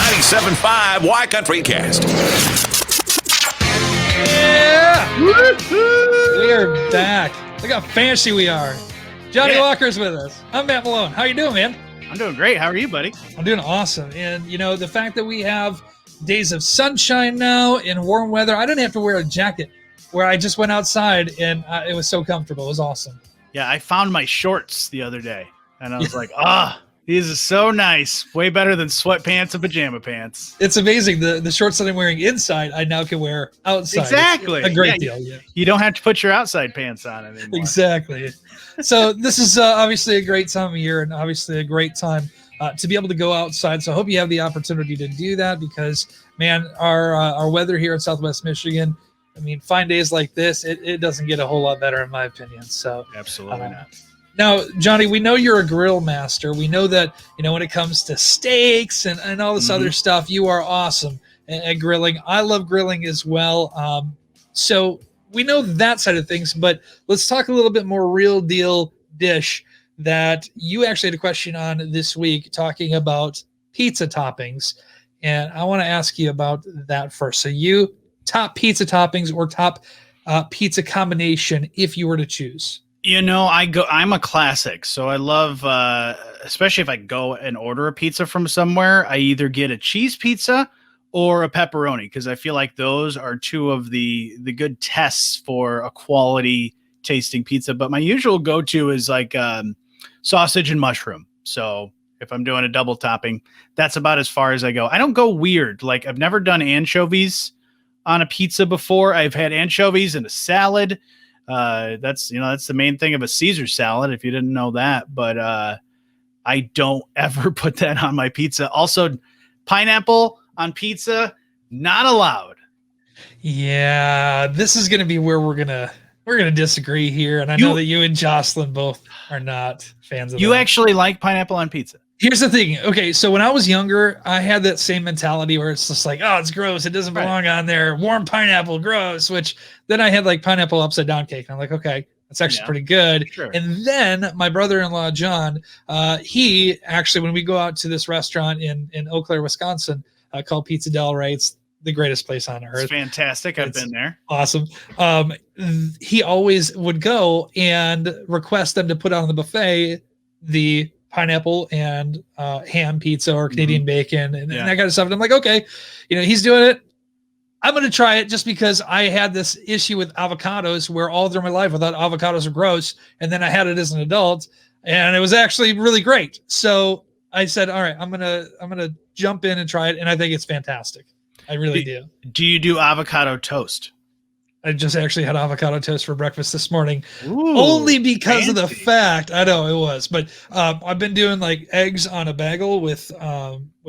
97.5 Y Countrycast. Yeah! We are back. Look how fancy we are. Jonny Walker's with us. I'm Matt Malone. How you doing, man? I'm doing great. How are you, buddy? I'm doing awesome. And, you know, the fact that we have days of sunshine now in warm weather, I didn't have to wear a jacket where I just went outside and it was so comfortable. It was awesome. Yeah, I found my shorts the other day and I was like, these are so nice. Way better than sweatpants and pajama pants. It's amazing. The shorts that I'm wearing inside, I now can wear outside. Exactly. It's a great deal. Yeah. You don't have to put your outside pants on anymore. Exactly. So this is obviously a great time of year and obviously a great time to be able to go outside. So I hope you have the opportunity to do that because, man, our weather here in Southwest Michigan, I mean, fine days like this, it doesn't get a whole lot better in my opinion. So absolutely not. Now, Jonny, we know you're a grill master. We know that, you know, when it comes to steaks and all this other stuff, you are awesome at grilling. I love grilling as well. So we know that side of things, but let's talk a little bit more real deal dish that you actually had a question on this week talking about pizza toppings. And I want to ask you about that first. So you top pizza toppings or top pizza combination if you were to choose? You know, I'm a classic. So I love, especially if I go and order a pizza from somewhere, I either get a cheese pizza or a pepperoni because I feel like those are two of the good tests for a quality tasting pizza. But my usual go-to is like sausage and mushroom. So if I'm doing a double topping, that's about as far as I go. I don't go weird. Like I've never done anchovies on a pizza before. I've had anchovies in a salad. That's the main thing of a Caesar salad, if you didn't know that, but, I don't ever put that on my pizza. Also, pineapple on pizza, not allowed. Yeah, this is going to be where we're going to disagree here. And I know that you and Jocelyn both are not fans of You that. actually like pineapple on pizza? Here's the thing. Okay, so when I was younger, I had that same mentality where it's just like, oh, it's gross. It doesn't belong on there. Warm pineapple, gross. Which then I had like pineapple upside down cake. And I'm like, okay, that's actually pretty good. Sure. And then my brother-in-law, John, he actually, when we go out to this restaurant in Eau Claire, Wisconsin, called Pizza Del Rey, it's the greatest place on earth. It's fantastic. I've been there. Awesome. He always would go and request them to put on the buffet the pineapple and ham pizza or Canadian bacon and that kind of stuff. And I'm like, okay, you know, he's doing it. I'm going to try it just because I had this issue with avocados where all through my life I thought avocados are gross. And then I had it as an adult and it was actually really great. So I said, all right, I'm going to jump in and try it. And I think it's fantastic. I really do. Do you do avocado toast? I just actually had avocado toast for breakfast this morning. Ooh, only because of the fact, I know it was, but I've been doing like eggs on a bagel with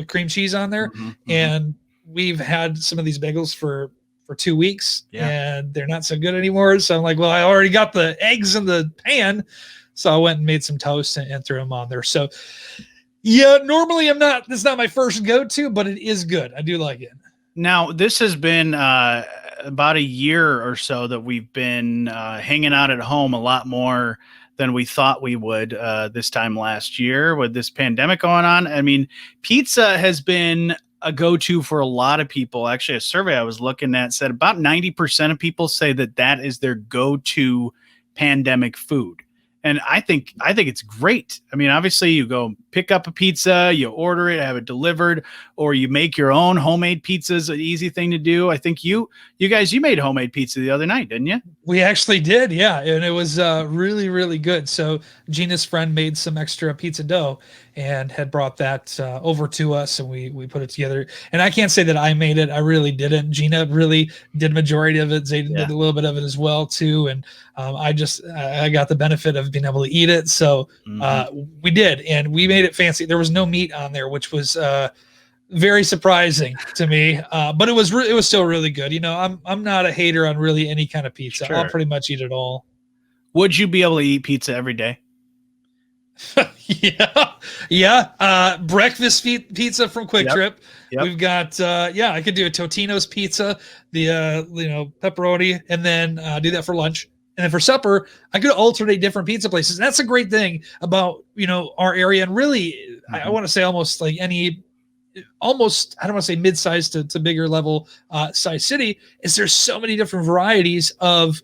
cream cheese on there. And we've had some of these bagels for 2 weeks and they're not so good anymore. So I'm like, well, I already got the eggs in the pan. So I went and made some toast and threw them on there. So yeah, normally it's not my first go-to, but it is good. I do like it. Now, this has been about a year or so that we've been hanging out at home a lot more than we thought we would this time last year with this pandemic going on. I mean, pizza has been a go-to for a lot of people. Actually, a survey I was looking at said about 90% of people say that is their go-to pandemic food. And I think it's great. I mean, obviously you go pick up a pizza, you order it, have it delivered, or you make your own homemade pizzas, an easy thing to do. I think you guys made homemade pizza the other night, didn't you? We actually did. Yeah. And it was really, really good. So Gina's friend made some extra pizza dough and had brought that over to us and we put it together. And I can't say that I made it. I really didn't. Gina really did majority of it. Zayden did a little bit of it as well too. And I got the benefit of being able to eat it. So we did, and we made it fancy. There was no meat on there, which was very surprising to me. But it was still really good. You know, I'm not a hater on really any kind of pizza. Sure. I'll pretty much eat it all. Would you be able to eat pizza every day? Yeah. Breakfast pizza from Quick Trip. Yep. We've got I could do a Totino's pizza, the pepperoni, and then do that for lunch. And then for supper, I could alternate different pizza places. And that's a great thing about, our area. And really, I want to say almost like any almost, I don't want to say mid-sized to bigger level size city, is there's so many different varieties of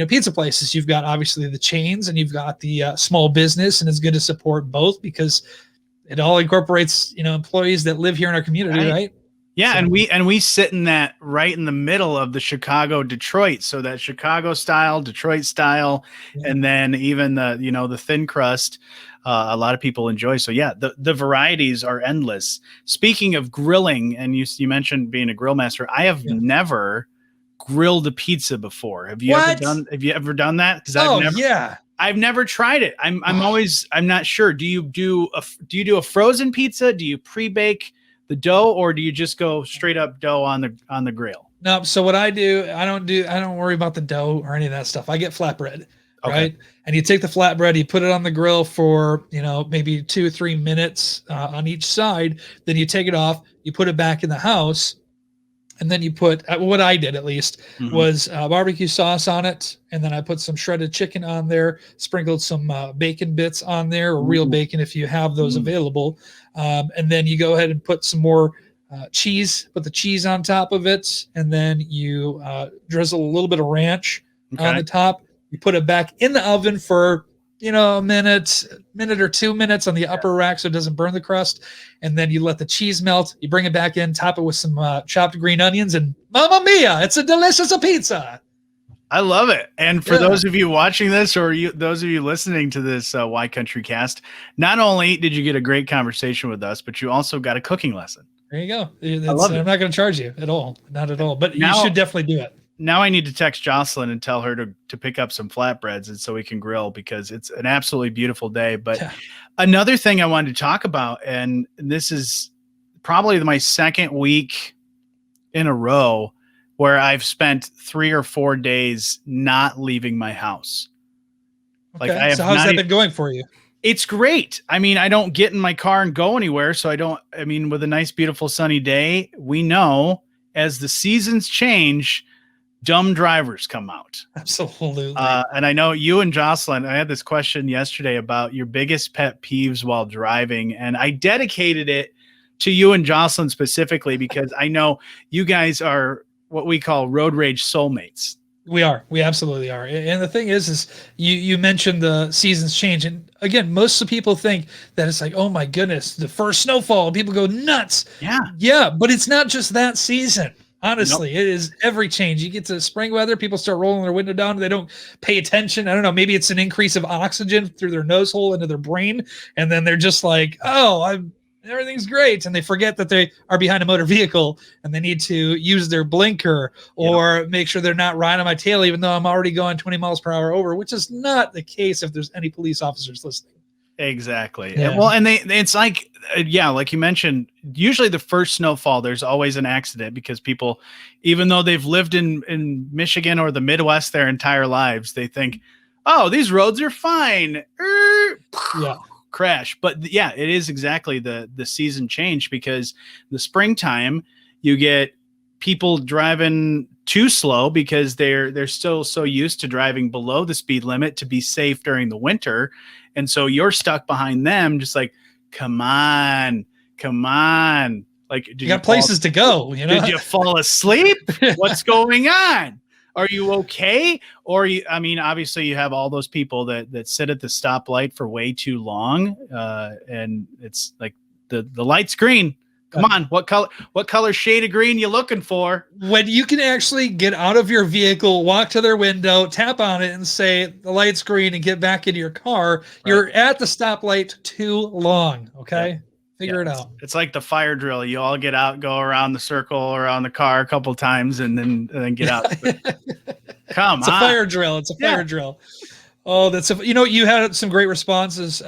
pizza places. You've got obviously the chains, and you've got the small business, and it's good to support both because it all incorporates employees that live here in our community, right? Yeah, So, and we sit in that right in the middle of the Chicago Detroit, so that Chicago style, Detroit style, yeah. and then even the thin crust, a lot of people enjoy. So yeah, the varieties are endless. Speaking of grilling, and you mentioned being a grill master, I have never grilled a pizza before. Have you What? Have you ever done that? Because Oh yeah. I've never tried it. I'm not sure. Do you do a frozen pizza? Do you pre-bake the dough, or do you just go straight up dough on the grill? No, so what I do, I don't worry about the dough or any of that stuff. I get flatbread, Okay. right? And you take the flatbread, you put it on the grill for, maybe 2 or 3 minutes on each side. Then you take it off, you put it back in the house, and then you put what I did at least was barbecue sauce on it, and then I put some shredded chicken on there, sprinkled some bacon bits on there, or real bacon if you have those available, and then you go ahead and put some more cheese, put the cheese on top of it, and then you drizzle a little bit of ranch on the top. You put it back in the oven for a minute or 2 minutes on the upper rack so it doesn't burn the crust, and then you let the cheese melt. You bring it back in, top it with some chopped green onions, and mamma mia, it's a delicious pizza. I love it. And for those of you watching this, or those of you listening to this Why Countrycast, not only did you get a great conversation with us, but you also got a cooking lesson. There you go. I'm not going to charge you at all, not at all, but you should definitely do it. Now I need to text Jocelyn and tell her to pick up some flatbreads, and so we can grill, because it's an absolutely beautiful day. But another thing I wanted to talk about, and this is probably my second week in a row where I've spent 3 or 4 days not leaving my house. Okay. So how's that been going for you? It's great. I mean, I don't get in my car and go anywhere. So with a nice, beautiful sunny day, we know as the seasons change, dumb drivers come out. Absolutely. And I know you and Jocelyn, I had this question yesterday about your biggest pet peeves while driving, and I dedicated it to you and Jocelyn specifically because I know you guys are what we call road rage soulmates. We absolutely are. And the thing is you mentioned the seasons change. And again, most of the people think that it's like, oh my goodness, the first snowfall, people go nuts. Yeah. But it's not just that season. Honestly, It is every change. You get to spring weather, people start rolling their window down. They don't pay attention. I don't know. Maybe it's an increase of oxygen through their nose hole into their brain. And then they're just like, everything's great. And they forget that they are behind a motor vehicle and they need to use their blinker or make sure they're not riding on my tail, even though I'm already going 20 miles per hour over, which is not the case if there's any police officers listening. Exactly. Yeah. Well, and it's like, like you mentioned, usually the first snowfall, there's always an accident because people, even though they've lived in Michigan or the Midwest their entire lives, they think, oh, these roads are fine. Crash. But it is exactly the season change, because the springtime you get people driving too slow because they're still so used to driving below the speed limit to be safe during the winter. And so you're stuck behind them, just like, come on. Like, you got places to go, Did you fall asleep? What's going on? Are you okay? Or obviously you have all those people that sit at the stoplight for way too long. And it's like the light's green. Come on. What color shade of green you looking for? When you can actually get out of your vehicle, walk to their window, tap on it and say the light's green and get back into your car, you're at the stoplight too long. Okay. Yeah. Figure it out. It's like the fire drill. You all get out, go around the circle around the car a couple times, and then get out. Come on. It's a fire drill. It's a fire drill. Oh, you had some great responses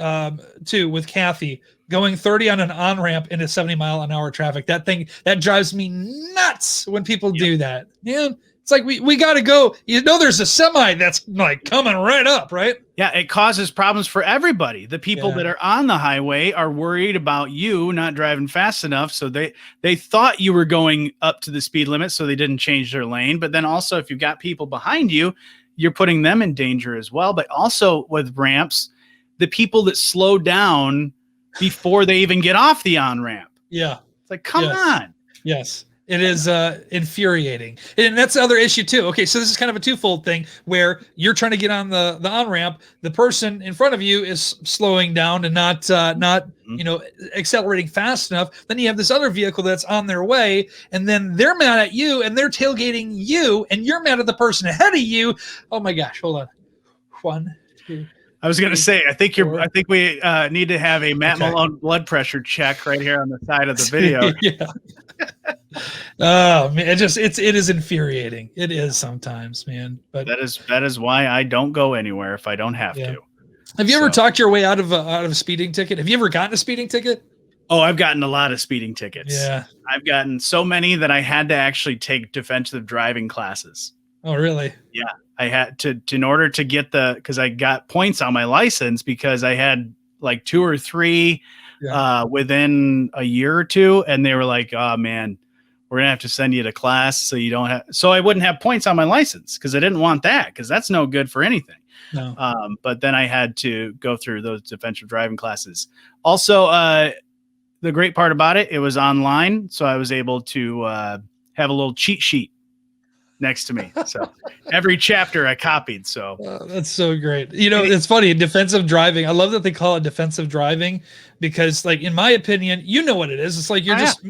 too with Kathy going 30 on an on-ramp into 70-mile-an-hour traffic. That drives me nuts when people do that. Man, it's like we got to go. There's a semi that's like coming right up, right? Yeah, it causes problems for everybody. The people that are on the highway are worried about you not driving fast enough, so they thought you were going up to the speed limit, so they didn't change their lane. But then also, if you've got people behind you, you're putting them in danger as well. But also with ramps, the people that slow down before they even get off the on-ramp. Yeah. It's like, come Yes. on. Yes. It is infuriating. And that's the other issue too. Okay, so this is kind of a twofold thing where you're trying to get on the on-ramp, the person in front of you is slowing down and not accelerating fast enough. Then you have this other vehicle that's on their way, and then they're mad at you and they're tailgating you, and you're mad at the person ahead of you. Oh my gosh, hold on. 1, 2. I was going to say, I think we need to have a Matt Okay. Malone blood pressure check right here on the side of the video. Yeah. Oh man, it is infuriating. It is sometimes, man. But that is why I don't go anywhere if I don't have to. Have you ever talked your way out of a speeding ticket? Have you ever gotten a speeding ticket? Oh, I've gotten a lot of speeding tickets. Yeah. I've gotten so many that I had to actually take defensive driving classes. Oh, really? Yeah. I had to in order to get because I got points on my license because I had like 2 or 3 within a year or 2. And they were like, oh man, we're gonna have to send you to class so I wouldn't have points on my license because I didn't want that because that's no good for anything. No. But then I had to go through those defensive driving classes. Also, the great part about it was online. So I was able to have a little cheat sheet next to me. So every chapter I copied. So that's so great. It's funny. Defensive driving. I love that they call it defensive driving because, like, in my opinion, you know what it is. It's like you're just,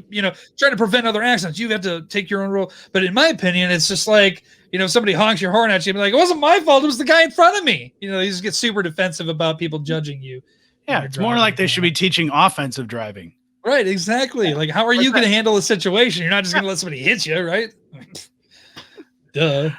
trying to prevent other accidents. You have to take your own role. But in my opinion, it's just like, if somebody honks your horn at you, be like, it wasn't my fault. It was the guy in front of me. You just get super defensive about people judging you. Yeah. It's more like they should be teaching offensive driving. Right. Exactly. Like, how are you going to handle a situation? You're not just going to let somebody hit you, right? Duh.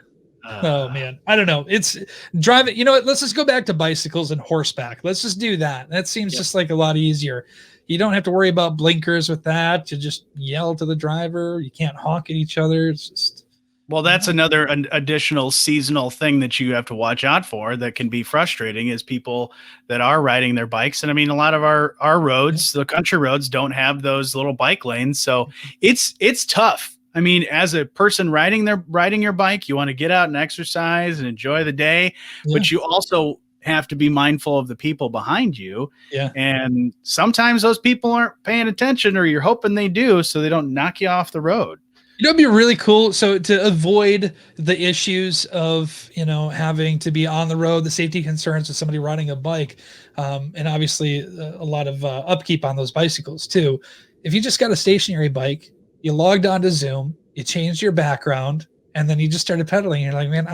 Oh man, I don't know. It's driving. Let's just go back to bicycles and horseback. Let's just do that. That seems just like a lot easier. You don't have to worry about blinkers with that. You just yell to the driver. You can't honk at each other. It's just. Well, that's another additional seasonal thing that you have to watch out for that can be frustrating is people that are riding their bikes. And I mean, a lot of our roads, the country roads, don't have those little bike lanes. So it's tough. I mean, as a person riding your bike, you want to get out and exercise and enjoy the day, but you also have to be mindful of the people behind you. Yeah. And sometimes those people aren't paying attention or you're hoping they do, so they don't knock you off the road. It'd be really cool. So to avoid the issues of, having to be on the road, the safety concerns with somebody riding a bike, and obviously a lot of upkeep on those bicycles too. If you just got a stationary bike, you logged onto Zoom, you changed your background, and then you just started pedaling. You're like, man,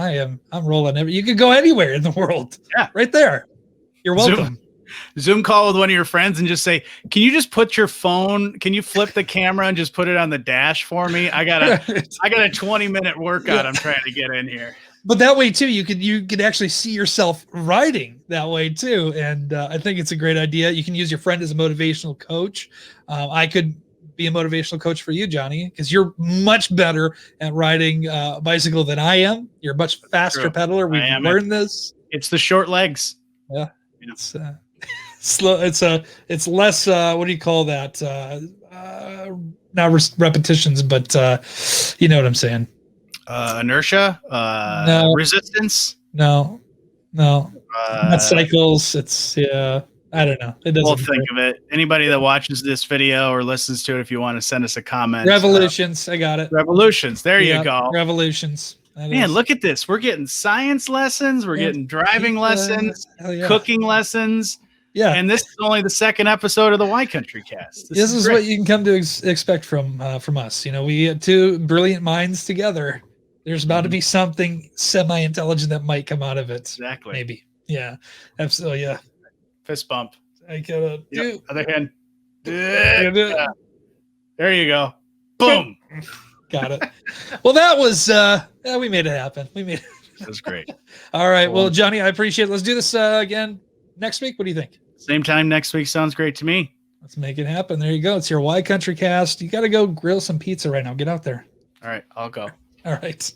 I'm rolling. You could go anywhere in the world. Yeah. Right there. You're welcome. Zoom call with one of your friends and just say, can you just put your phone, can you flip the camera and just put it on the dash for me? I got a 20-minute workout I'm trying to get in here. But that way too, you could actually see yourself riding that way too. And I think it's a great idea. You can use your friend as a motivational coach. I could be a motivational coach for you, Jonny, because you're much better at riding a bicycle than I am. You're a much faster pedaler. We've learned this. It's the short legs. Yeah. It's slow. It's less, what do you call that? Not repetitions, but you know what I'm saying. Inertia, no. Resistance. No, not cycles. It's I don't know. It doesn't. We'll think of it. Anybody that watches this video or listens to it, if you want to send us a comment. Revolutions. I got it. Revolutions. There you go. Revolutions. Man, look at this. We're getting science lessons. We're getting driving lessons, cooking lessons. Yeah. And this is only the second episode of the Y Countrycast. This is what you can come to expect from us. We had two brilliant minds together. There's about to be something semi-intelligent that might come out of it. Exactly. Maybe. Yeah. Absolutely. Yeah. Fist bump. I gotta do. Other hand. Yeah. There you go. Boom. Got it. Well, that was we made it happen. That was great. All right. Well, Jonny, I appreciate it. Let's do this again next week. What do you think? Same time next week sounds great to me. Let's make it happen. There you go. It's your Y Countrycast. You got to go grill some pizza right now. Get out there. All right. I'll go. All right.